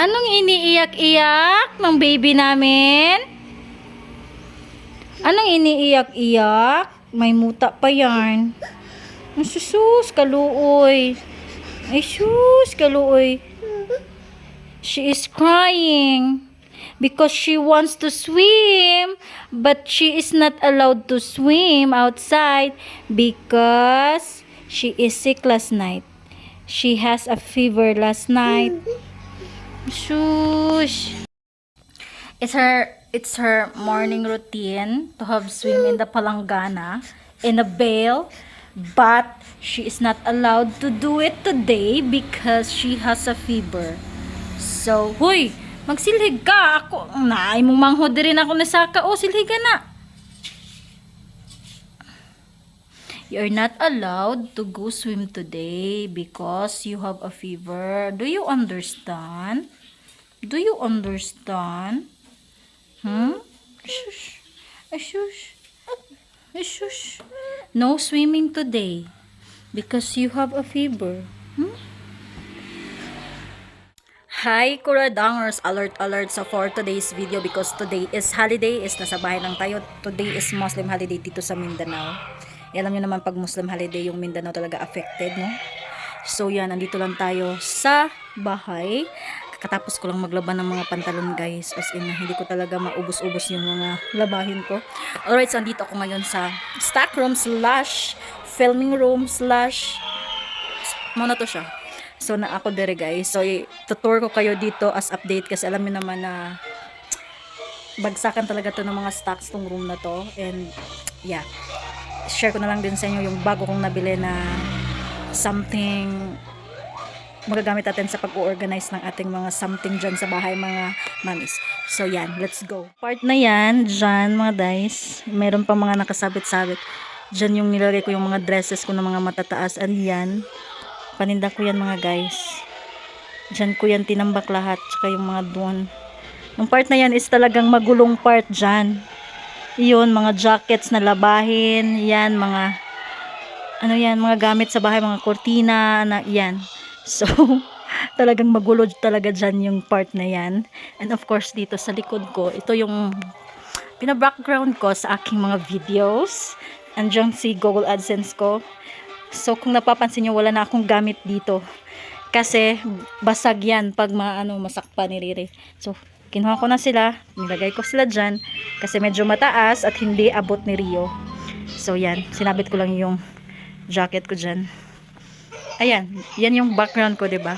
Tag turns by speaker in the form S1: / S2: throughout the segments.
S1: Anong iniiyak-iyak ng baby namin? Anong iniiyak-iyak? May muta pa yan. Ay, sus, kaluoy. Ay, sus, kaluoy. She is crying because she wants to swim, but she is not allowed to swim outside because she is sick last night. She has a fever last night. Shush. It's her morning routine to have swim in the palanggana in a bail, but she is not allowed to do it today because she has a fever. So, huy, magsilhig ka. Ako, naay mong manghod rin ako na saka. O, silhig ka na. You're not allowed to go swim today because you have a fever. Do you understand? Do you understand? Shush. Shush. Shush. No swimming today because you have a fever. Hi Kuradangerz, alert so for today's video because today is holiday, is nasa bahay lang tayo. Today is Muslim holiday dito sa Mindanao. Alam nyo naman pag Muslim holiday yung Mindanao talaga affected, no? So yan, andito lang tayo sa bahay. Katapos ko lang maglaban ng mga pantalon guys. As in, hindi ko talaga maubos-ubos yung mga labahin ko. Alright, so andito ako ngayon sa stock room slash filming room slash muna to siya. So na ako dire guys. So tutur ko kayo dito as update kasi alam niyo naman na bagsakan talaga to ng mga stocks tong room na to. And yeah, share ko na lang din sa inyo yung bago kong nabili na something magagamit natin sa pag-organize ng ating mga something dyan sa bahay mga mamis. So yan, let's go. Part na yan, dyan mga guys. Meron pa mga nakasabit-sabit. Dyan yung nilagay ko yung mga dresses ko na mga matataas. And yan, paninda ko yan mga guys. Dyan ko yan tinambak lahat. Tsaka yung mga doon. Yung part na yan is talagang magulong part dyan. Yun, mga jackets na labahin. Yan, mga ano yan, mga gamit sa bahay, mga kortina na yan. So, talagang magulo talaga dyan yung part na yan. And of course, dito sa likod ko, ito yung pina-background ko sa aking mga videos. Andiyan si Google AdSense ko. So, kung napapansin nyo, wala na akong gamit dito. Kasi, basag yan pag masakpa ni Riri. So, kinuha ko na sila. Nilagay ko sila dyan. Kasi medyo mataas at hindi abot ni Rio. So, yan. Sinabit ko lang yung jacket ko dyan. Ayan, yan yung background ko, 'di ba?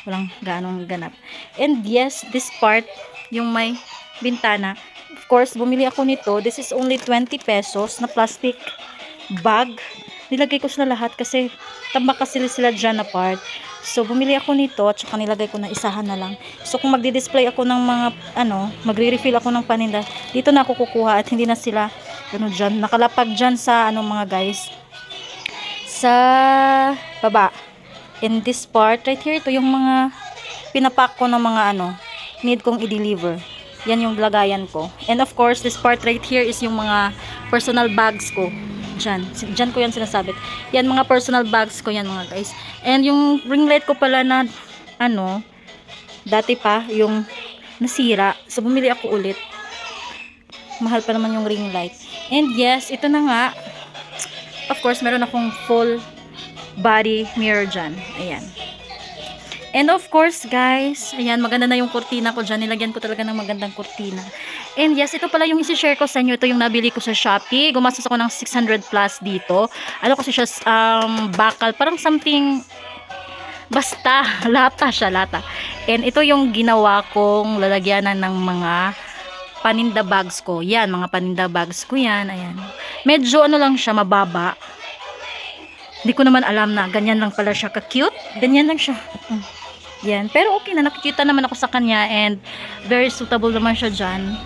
S1: Walang ganong ganap. And yes, this part, yung may bintana. Of course, bumili ako nito. This is only 20 pesos na plastic bag. Nilagay ko sila lahat kasi tambak kasi sila dyan na part. So, bumili ako nito at saka nilagay ko na isahan na lang. So, kung magdi-display ako ng mga, magre-refill ako ng paninda, dito na ako kukuha at hindi na sila, dyan, nakalapag dyan sa, mga guys, sa baba. In this part right here, ito yung mga pinapak ko ng mga need kong i-deliver. Yan yung lagayan ko. And of course, this part right here is yung mga personal bags ko. Diyan ko yan sinasabit. Yan mga personal bags ko yan mga guys. And yung ring light ko pala na dati pa yung nasira. So bumili ako ulit. Mahal pa naman yung ring light. And yes, ito na nga. Of course, meron akong full body mirror dyan. Ayan. And of course, guys, ayan, maganda na yung kurtina ko dyan. Nilagyan ko talaga ng magandang kurtina. And yes, ito pala yung isi-share ko sa inyo. Ito yung nabili ko sa Shopee. Gumastos ako ng 600 plus dito. Ano kasi siya, bakal. Parang something, basta, lata siya, lata. And ito yung ginawa kong lalagyanan ng mga paninda bags ko. Yan, mga paninda bags ko yan. Ayan. Medyo lang siya, mababa. Hindi ko naman alam na ganyan lang pala siya ka-cute. Ganyan lang siya. Yan. Pero okay na, nakikita naman ako sa kanya and very suitable naman siya dyan.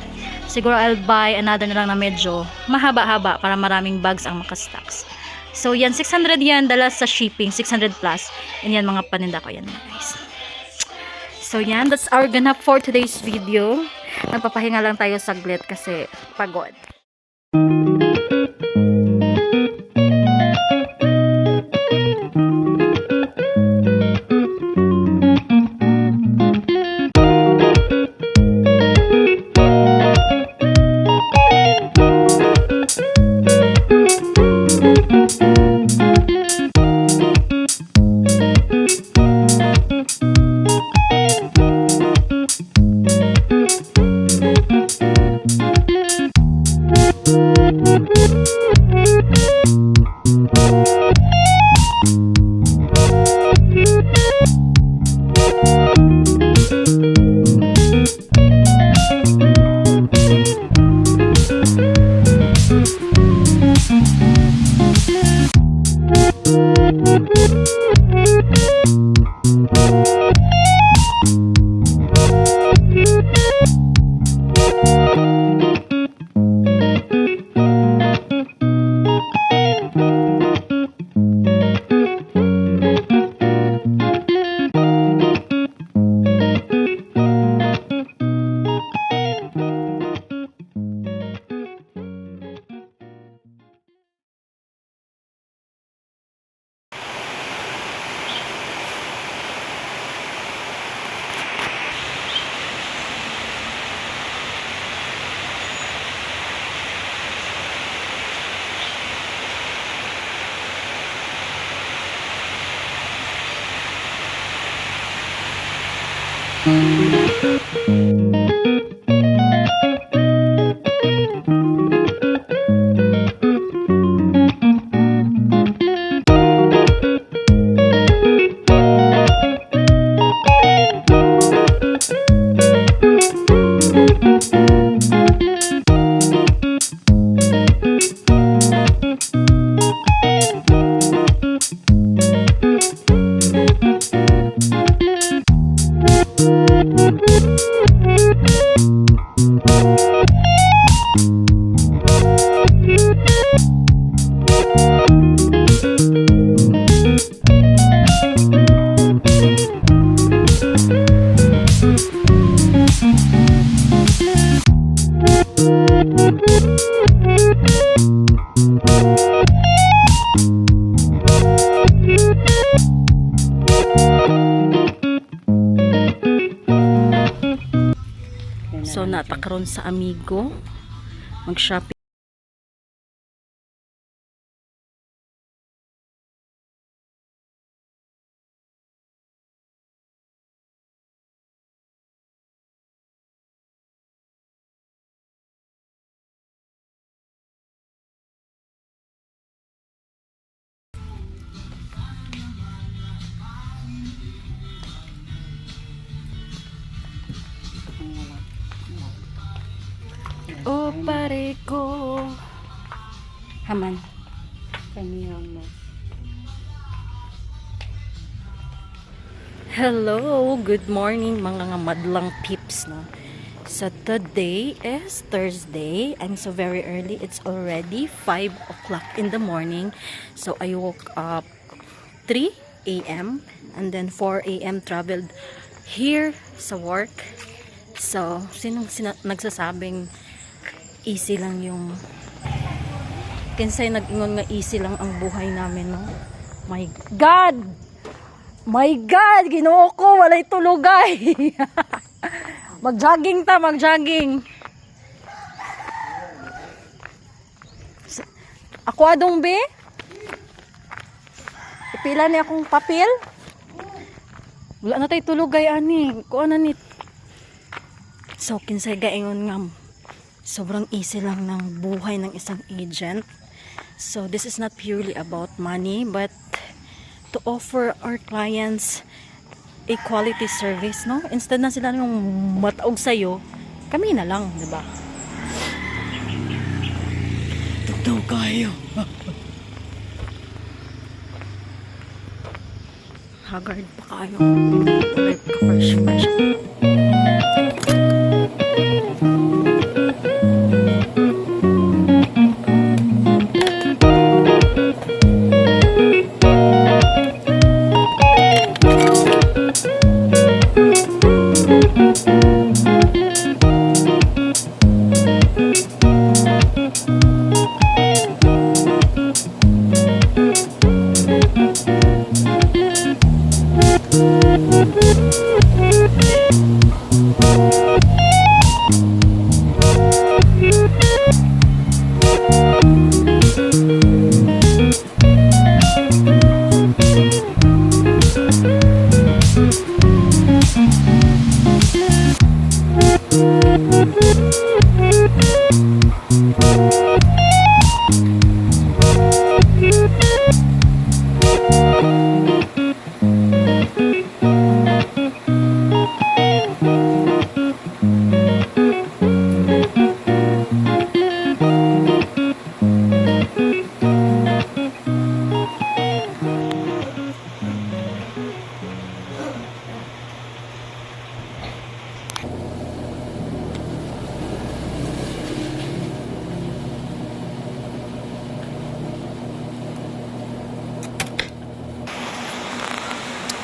S1: Siguro I'll buy another na lang na medyo mahaba-haba para maraming bags ang makastocks. So yan, 600 yan, dala sa shipping, 600 plus. And yan, mga paninda ko yan guys. So yan, that's our ganap for today's video. Nagpapahinga lang tayo saglit kasi pagod. So natakron sa amigo mag-shopping. Oh pare ko haman kaniyang mo. Hello, good morning mga madlang peeps, no? So today is Thursday and so very early. It's already 5 o'clock in the morning. So I woke up 3 a.m. and then 4 a.m. traveled here sa work. So sinong nagsasabing easy lang yung kinsay nag-ingon nga easy lang ang buhay namin, no? My God! My God! Ginoo ko, walay tulugay! Mag-jogging ta, mag-jogging! Ako adong be? Ipila ni akong papel? Wala na tayo tulugay, ani. Kuha na nit. So, kinsay gaingon nga sobrang easy lang ng buhay ng isang agent. So this is not purely about money but to offer our clients a quality service, no? Instead na sila yung mataog sa'yo, kami na lang, di ba? Tugtaw kayo. Haggard pa kayo. Like fresh.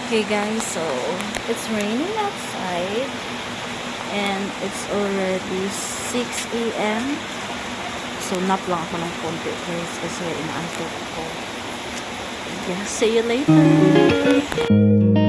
S1: Okay guys, so it's raining outside and it's already 6 a.m. So nap lang ako ng konti guys kasi inaantok ako. Yeah, see you later.